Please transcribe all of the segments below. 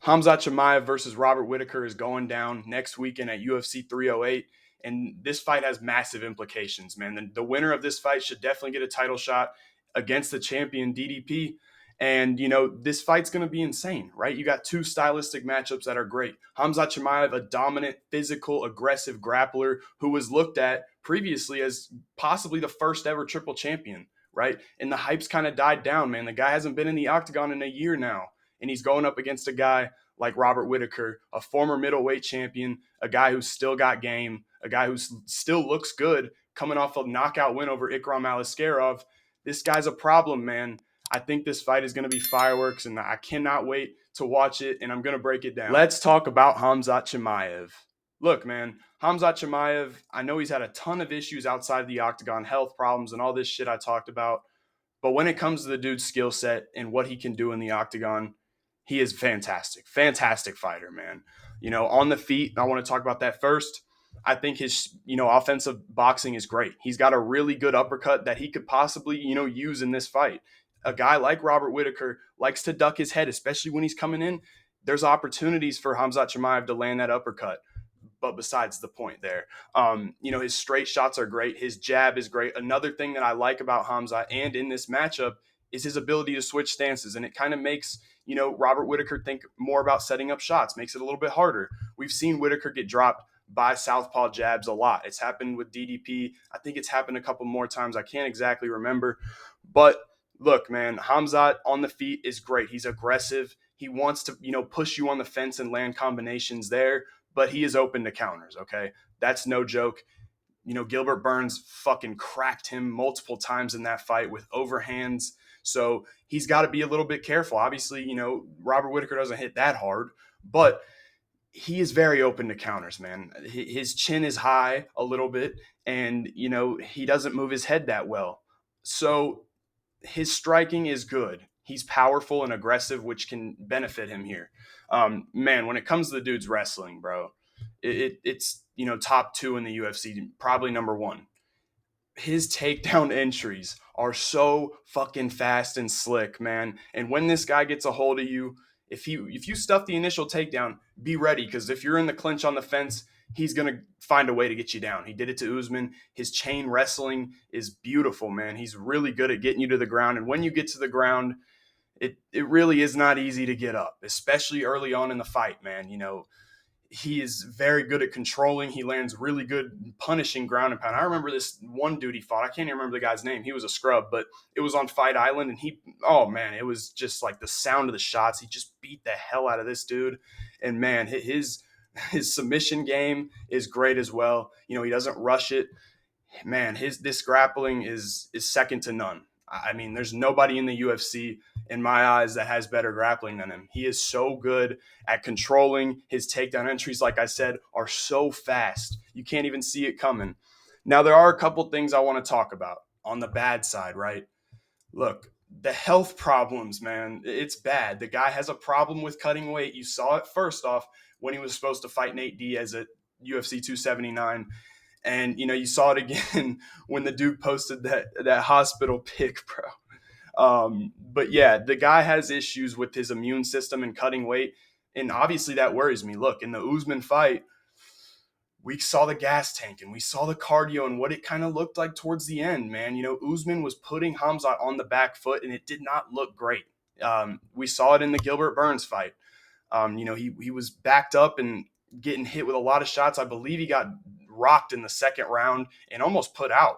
Khamzat Chimaev versus Robert Whittaker is going down next weekend at UFC 308. And this fight has massive implications, man. The winner of this fight should definitely get a title shot against the champion DDP. And, this fight's going to be insane, right? You got two stylistic matchups that are great. Khamzat Chimaev, a dominant, physical, aggressive grappler who was looked at previously as possibly the first ever triple champion, right? And the hype's kind of died down, man. The guy hasn't been in the octagon in a year now. And he's going up against a guy like Robert Whittaker, a former middleweight champion, a guy who's still got game, a guy who still looks good, coming off a knockout win over Ikram Aliskerov. This guy's a problem, man. I think this fight is going to be fireworks, and I cannot wait to watch it, and I'm going to break it down. Let's talk about Khamzat Chimaev. Look, man, Khamzat Chimaev, I know he's had a ton of issues outside of the octagon, health problems and all this shit I talked about. But when it comes to the dude's skill set and what he can do in the octagon, he is fantastic. Fantastic fighter, man. On the feet, I want to talk about that first. I think his, offensive boxing is great. He's got a really good uppercut that he could possibly, use in this fight. A guy like Robert Whittaker likes to duck his head, especially when he's coming in. There's opportunities for Khamzat Chimaev to land that uppercut. But besides the point there, his straight shots are great. His jab is great. Another thing that I like about Khamzat and in this matchup is his ability to switch stances. And it kind of makes, Robert Whittaker think more about setting up shots, makes it a little bit harder. We've seen Whittaker get dropped by southpaw jabs a lot. It's happened with DDP. I think it's happened a couple more times. I can't exactly remember. But look, man, Khamzat on the feet is great. He's aggressive. He wants to, push you on the fence and land combinations there, but he is open to counters, okay? That's no joke. Gilbert Burns fucking cracked him multiple times in that fight with overhands. So he's got to be a little bit careful. Obviously, Robert Whittaker doesn't hit that hard, but he is very open to counters, man. His chin is high a little bit, and, he doesn't move his head that well. So his striking is good. He's powerful and aggressive, which can benefit him here. Man, when it comes to the dude's wrestling, bro, it's top 2 in the UFC, probably number 1. His takedown entries are so fucking fast and slick, man. And when this guy gets a hold of you, if you stuff the initial takedown, be ready, because if you're in the clinch on the fence, he's going to find a way to get you down. He did it to Usman. His chain wrestling is beautiful, man. He's really good at getting you to the ground. And when you get to the ground, it really is not easy to get up, especially early on in the fight, man. He is very good at controlling. He lands really good punishing ground and pound. I remember this one dude he fought. I can't even remember the guy's name. He was a scrub, but it was on Fight Island, and it was just like the sound of the shots. He just beat the hell out of this dude. And man, his submission game is great as well. He doesn't rush it. Man, this grappling is second to none. I mean, there's nobody in the UFC, in my eyes, that has better grappling than him. He is so good at controlling. His takedown entries, like I said, are so fast. You can't even see it coming. Now, there are a couple things I want to talk about on the bad side, right? Look, the health problems, man, it's bad. The guy has a problem with cutting weight. You saw it first off when he was supposed to fight Nate Diaz at UFC 279. And, you saw it again when the dude posted that hospital pic, bro. But yeah, the guy has issues with his immune system and cutting weight. And obviously that worries me. Look, in the Usman fight, we saw the gas tank and we saw the cardio and what it kind of looked like towards the end, man. Usman was putting Khamzat on the back foot, and it did not look great. We saw it in the Gilbert Burns fight. He was backed up and getting hit with a lot of shots. I believe he got rocked in the second round and almost put out.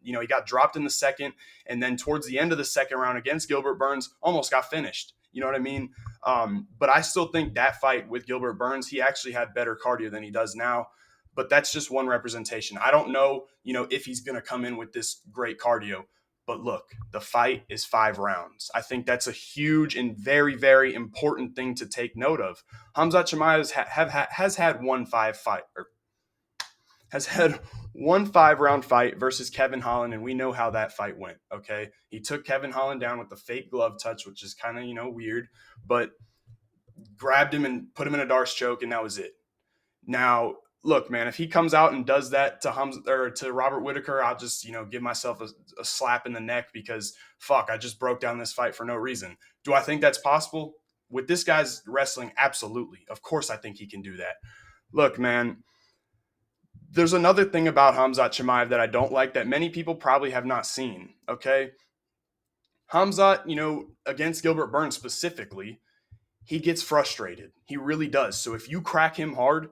He got dropped in the second, and then towards the end of the second round against Gilbert Burns, almost got finished. You know what I mean? But I still think that fight with Gilbert Burns, he actually had better cardio than he does now. But that's just one representation. I don't know, if he's going to come in with this great cardio. But look, the fight is 5 rounds. I think that's a huge and very, very important thing to take note of. Khamzat Chimaev has had one 5-round fight versus Kevin Holland, and we know how that fight went, okay? He took Kevin Holland down with the fake glove touch, which is kind of, weird, but grabbed him and put him in a Darce choke, and that was it. Now, look, man, if he comes out and does that to Robert Whittaker, I'll just, give myself a slap in the neck because, fuck, I just broke down this fight for no reason. Do I think that's possible? With this guy's wrestling, absolutely. Of course, I think he can do that. Look, man, there's another thing about Khamzat Chimaev that I don't like that many people probably have not seen. Okay, Khamzat, against Gilbert Burns specifically, he gets frustrated. He really does. So if you crack him hard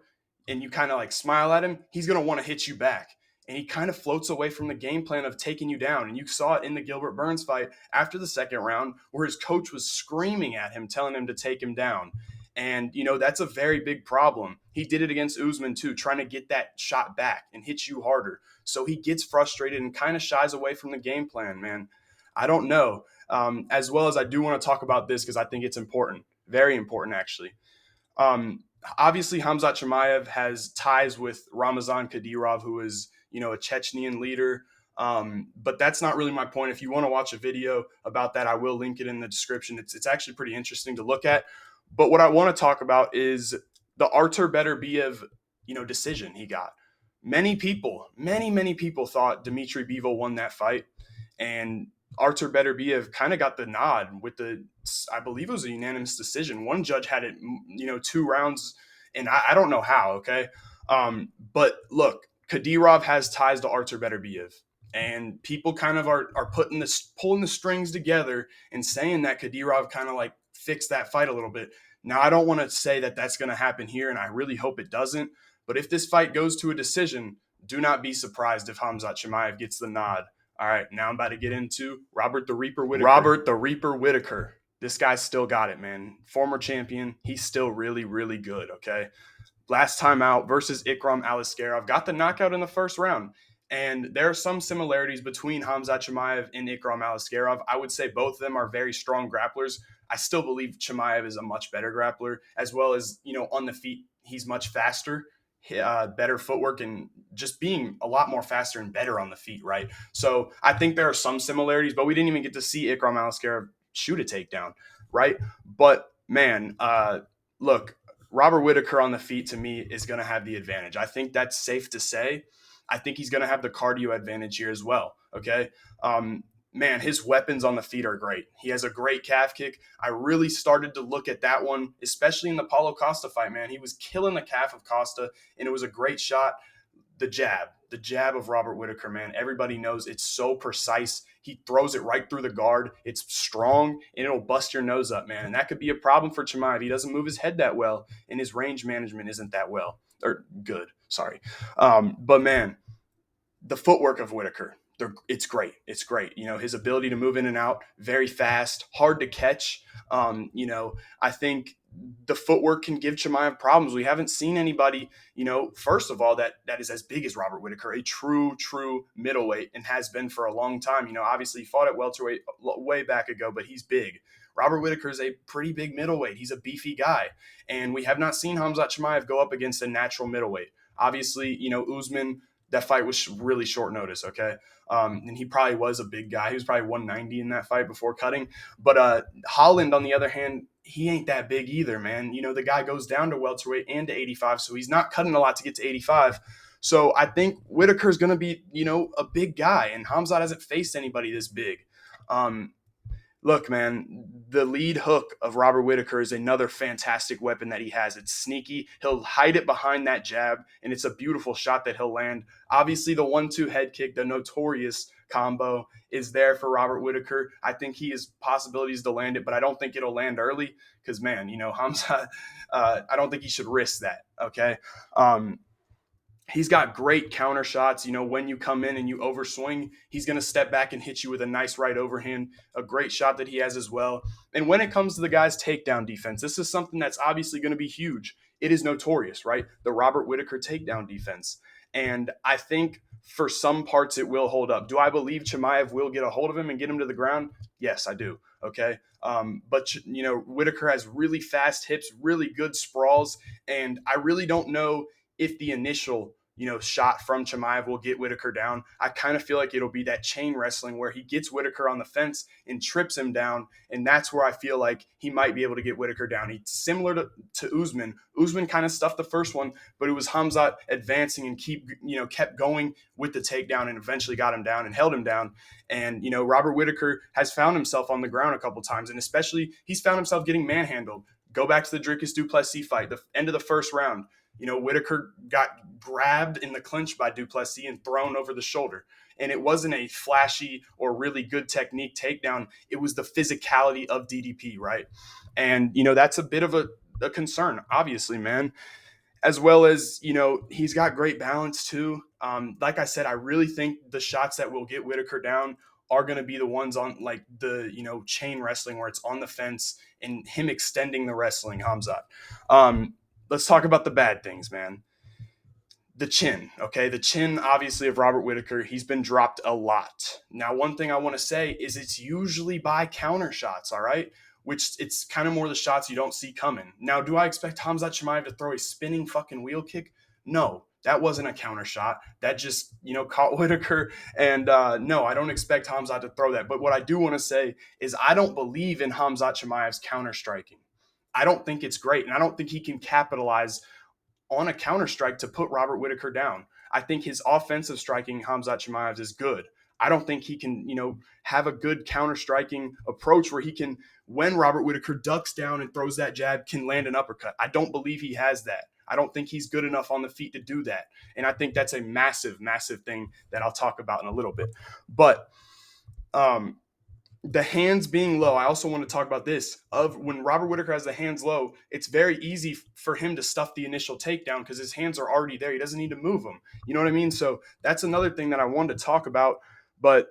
and you kind of like smile at him, he's going to want to hit you back. And he kind of floats away from the game plan of taking you down. And you saw it in the Gilbert Burns fight after the second round where his coach was screaming at him, telling him to take him down. And, that's a very big problem. He did it against Usman too, trying to get that shot back and hit you harder. So he gets frustrated and kind of shies away from the game plan, man. I don't know. As well as I do want to talk about this because I think it's important. Very important, actually. Obviously, Khamzat Chimaev has ties with Ramazan Kadyrov, who is, a Chechnyan leader. But that's not really my point. If you want to watch a video about that, I will link it in the description. It's actually pretty interesting to look at. But what I want to talk about is the Artur Beterbiev, decision he got. Many people thought Dmitry Bivol won that fight. And Artur Beterbiev kind of got the nod with I believe it was a unanimous decision. One judge had it, 2 rounds, and I don't know how, okay? But look, Kadyrov has ties to Artur Beterbiev, and people kind of are pulling the strings together and saying that Kadyrov kind of like fixed that fight a little bit. Now, I don't want to say that that's going to happen here, and I really hope it doesn't. But if this fight goes to a decision, do not be surprised if Khamzat Chimaev gets the nod. All right, now I'm about to get into Robert the Reaper Whittaker. Robert the Reaper Whittaker. This guy's still got it, man. Former champion. He's still really, really good, okay? Last time out versus Ikram Aliskerov. Got the knockout in the first round. And there are some similarities between Khamzat Chimaev and Ikram Aliskerov. I would say both of them are very strong grapplers. I still believe Chimaev is a much better grappler, as well as, on the feet, he's much faster. Better footwork and just being a lot more faster and better on the feet, right? So I think there are some similarities, but we didn't even get to see Ikram Aliskerov shoot a takedown, right? But man, look, Robert Whittaker on the feet to me is going to have the advantage. I think that's safe to say. I think he's going to have the cardio advantage here as well, okay? Man, his weapons on the feet are great. He has a great calf kick. I really started to look at that one, especially in the Paulo Costa fight, man. He was killing the calf of Costa, and it was a great shot. The jab of Robert Whittaker, man. Everybody knows it's so precise. He throws it right through the guard. It's strong, and it'll bust your nose up, man. And that could be a problem for Chimaev. He doesn't move his head that well, and his range management isn't that well. Or good, sorry. But, man, the footwork of Whittaker, it's great. It's great. His ability to move in and out, very fast, hard to catch. I think the footwork can give Chimaev problems. We haven't seen anybody, first of all, that is as big as Robert Whittaker, a true middleweight, and has been for a long time. Obviously he fought at welterweight way back ago, but he's big. Robert Whittaker is a pretty big middleweight. He's a beefy guy. And we have not seen Khamzat Chimaev go up against a natural middleweight. Obviously, Usman, that fight was really short notice, okay? And he probably was a big guy. He was probably 190 in that fight before cutting. But Holland, on the other hand, he ain't that big either, man. The guy goes down to welterweight and to 85, so he's not cutting a lot to get to 85. So I think Whittaker's going to be, a big guy, and Khamzat hasn't faced anybody this big. Look, man, the lead hook of Robert Whittaker is another fantastic weapon that he has. It's sneaky. He'll hide it behind that jab, and it's a beautiful shot that he'll land. Obviously, the 1-2 head kick, the notorious combo, is there for Robert Whittaker. I think he has possibilities to land it, but I don't think it'll land early because, man, Khamzat, I don't think he should risk that, okay? He's got great counter shots. When you come in and you overswing, he's going to step back and hit you with a nice right overhand, a great shot that he has as well. And when it comes to the guy's takedown defense, this is something that's obviously going to be huge. It is notorious, right? The Robert Whittaker takedown defense. And I think for some parts it will hold up. Do I believe Chimaev will get a hold of him and get him to the ground? Yes, I do. Okay. But Whittaker has really fast hips, really good sprawls. And I really don't know if the initial shot from Chimaev will get Whittaker down. I kind of feel like it'll be that chain wrestling where he gets Whittaker on the fence and trips him down, and that's where I feel like he might be able to get Whittaker down. He's similar to Usman. Usman kind of stuffed the first one, but it was Khamzat advancing and kept going with the takedown and eventually got him down and held him down. And Robert Whittaker has found himself on the ground a couple times, and especially he's found himself getting manhandled. Go back to the Dricus du Plessis fight, the end of the first round. Whittaker got grabbed in the clinch by du Plessis and thrown over the shoulder. And it wasn't a flashy or really good technique takedown. It was the physicality of DDP, right? And, that's a bit of a concern, obviously, man. As well as, he's got great balance too. Like I said, I really think the shots that will get Whittaker down are going to be the ones on like the, chain wrestling where it's on the fence and him extending the wrestling, Khamzat. Let's talk about the bad things, man. The chin, okay? The chin, obviously, of Robert Whittaker, he's been dropped a lot. Now, one thing I want to say is it's usually by counter shots, all right? Which it's kind of more the shots you don't see coming. Now, do I expect Khamzat Chimaev to throw a spinning fucking wheel kick? No, that wasn't a counter shot. That just, caught Whittaker. And no, I don't expect Khamzat to throw that. But what I do want to say is I don't believe in Khamzat Chimaev's counter striking. I don't think it's great, and I don't think he can capitalize on a counter strike to put Robert Whittaker down. I think his offensive striking, Khamzat Chimaev, is good. I don't think he can, have a good counter striking approach where he can, when Robert Whittaker ducks down and throws that jab, can land an uppercut. I don't believe he has that. I don't think he's good enough on the feet to do that. And I think that's a massive, massive thing that I'll talk about in a little bit. But the hands being low, I also want to talk about this. Of when Robert Whittaker has the hands low, it's very easy for him to stuff the initial takedown because his hands are already there. He doesn't need to move them. You know what I mean? So that's another thing that I wanted to talk about. But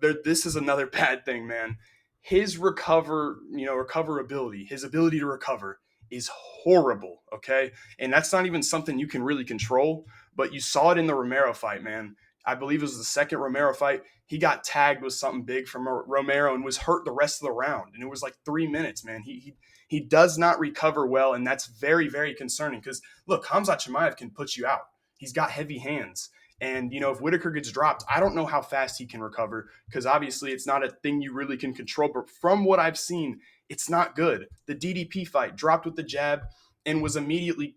this is another bad thing, man. His recoverability, his ability to recover is horrible, okay? And that's not even something you can really control. But you saw it in the Romero fight, man. I believe it was the second Romero fight. He got tagged with something big from Romero and was hurt the rest of the round. And it was like 3 minutes, man. He does not recover well, and that's very, very concerning because, look, Khamzat Chimaev can put you out. He's got heavy hands. And, if Whittaker gets dropped, I don't know how fast he can recover because obviously it's not a thing you really can control. But from what I've seen, it's not good. The DDP fight dropped with the jab and was immediately,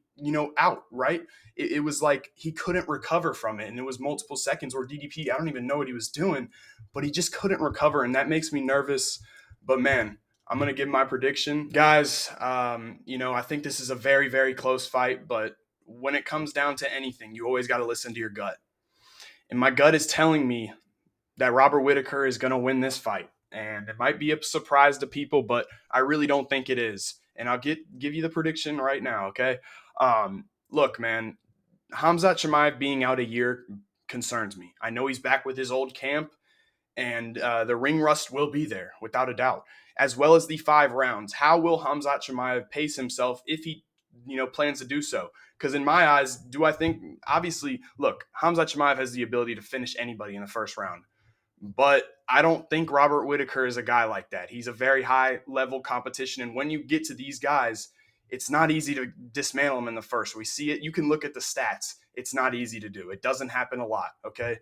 out, right? It was like he couldn't recover from it. And it was multiple seconds where DDP, I don't even know what he was doing, but he just couldn't recover. And that makes me nervous. But man, I'm going to give my prediction. Guys, I think this is a very, very close fight. But when it comes down to anything, you always got to listen to your gut. And my gut is telling me that Robert Whittaker is going to win this fight. And it might be a surprise to people, but I really don't think it is. And I'll give you the prediction right now, okay? Look, man, Khamzat Chimaev being out a year concerns me. I know he's back with his old camp, and the ring rust will be there, without a doubt, as well as the 5 rounds. How will Khamzat Chimaev pace himself if he, plans to do so? Because in my eyes, do I think, obviously, look, Khamzat Chimaev has the ability to finish anybody in the first round. But I don't think Robert Whittaker is a guy like that. He's a very high-level competition, and when you get to these guys, it's not easy to dismantle them in the first. We see it. You can look at the stats. It's not easy to do. It doesn't happen a lot, okay?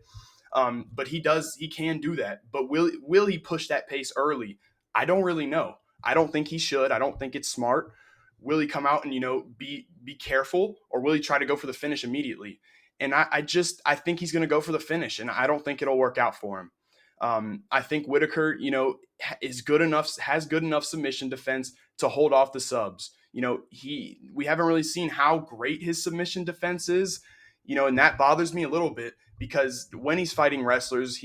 But he can do that. But will he push that pace early? I don't really know. I don't think he should. I don't think it's smart. Will he come out and, be careful, or will he try to go for the finish immediately? And I think he's going to go for the finish, and I don't think it'll work out for him. I think Whittaker, has good enough submission defense to hold off the subs. We haven't really seen how great his submission defense is, and that bothers me a little bit because when he's fighting wrestlers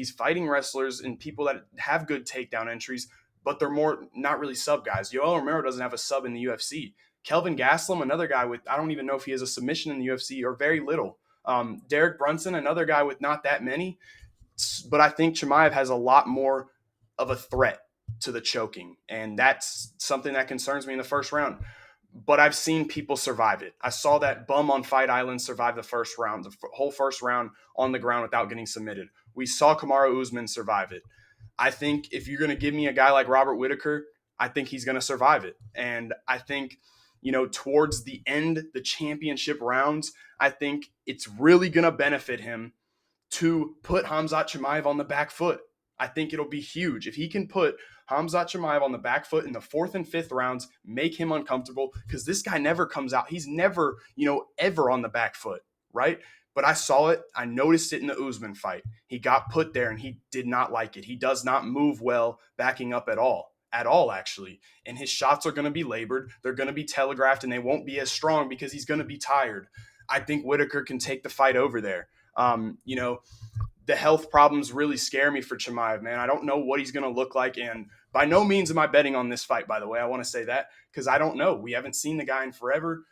and people that have good takedown entries, but they're more not really sub guys. Yoel Romero doesn't have a sub in the UFC. Kelvin Gastelum, another guy with, I don't even know if he has a submission in the UFC or very little. Derek Brunson, another guy with not that many. But I think Chimaev has a lot more of a threat to the choking, and that's something that concerns me in the first round. But I've seen people survive it. I saw that bum on Fight Island survive the first round, the whole first round on the ground without getting submitted. We saw Kamaru Usman survive it. I think if you're going to give me a guy like Robert Whittaker, I think he's going to survive it. And I think towards the end, the championship rounds, I think it's really going to benefit him to put Khamzat Chimaev on the back foot. I think it'll be huge. If he can put Khamzat Chimaev on the back foot in the fourth and fifth rounds, make him uncomfortable, because this guy never comes out. He's never, ever on the back foot, right? But I saw it. I noticed it in the Usman fight. He got put there and he did not like it. He does not move well backing up at all, actually. And his shots are going to be labored. They're going to be telegraphed and they won't be as strong because he's going to be tired. I think Whittaker can take the fight over there. The health problems really scare me for Chimaev, man. I don't know what he's going to look like. And by no means am I betting on this fight, by the way. I want to say that because I don't know. We haven't seen the guy in forever.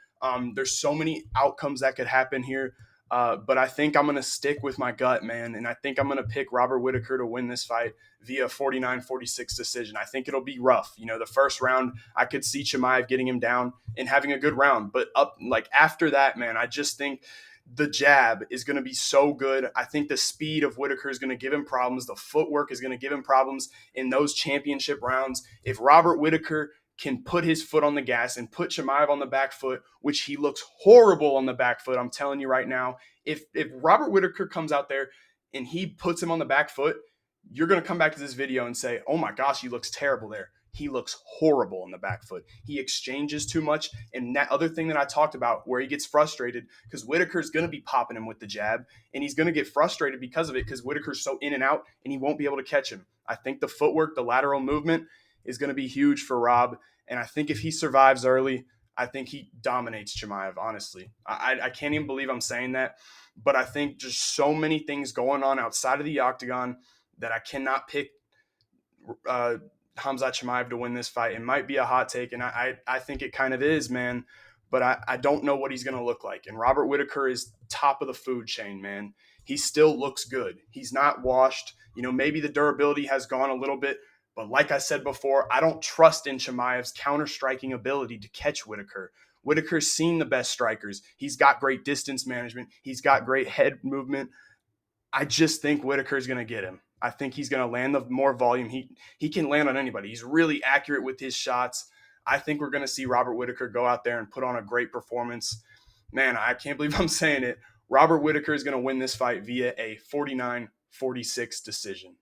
There's so many outcomes that could happen here. But I think I'm going to stick with my gut, man. And I think I'm going to pick Robert Whittaker to win this fight via 49-46 decision. I think it'll be rough. The first round, I could see Chimaev getting him down and having a good round. But after that, man, I just think the jab is going to be so good. I think the speed of Whittaker is going to give him problems. The footwork is going to give him problems in those championship rounds. If Robert Whittaker can put his foot on the gas and put Chimaev on the back foot, which he looks horrible on the back foot, I'm telling you right now, if Robert Whittaker comes out there and he puts him on the back foot, you're going to come back to this video and say, oh my gosh, he looks terrible there. He looks horrible on the back foot. He exchanges too much. And that other thing that I talked about where he gets frustrated because Whittaker's going to be popping him with the jab and he's going to get frustrated because of it because Whittaker's so in and out and he won't be able to catch him. I think the footwork, the lateral movement is going to be huge for Rob. And I think if he survives early, I think he dominates Chimaev, honestly. I can't even believe I'm saying that. But I think just so many things going on outside of the octagon that I cannot pick Khamzat Chimaev to win this fight. It might be a hot take, and I think it kind of is, man. But I don't know what he's going to look like. And Robert Whittaker is top of the food chain, man. He still looks good. He's not washed. Maybe the durability has gone a little bit. But like I said before, I don't trust in Chimaev's counter-striking ability to catch Whittaker. Whittaker's seen the best strikers. He's got great distance management. He's got great head movement. I just think Whittaker's going to get him. I think he's going to land the more volume. He can land on anybody. He's really accurate with his shots. I think we're going to see Robert Whittaker go out there and put on a great performance. Man, I can't believe I'm saying it. Robert Whittaker is going to win this fight via a 49-46 decision.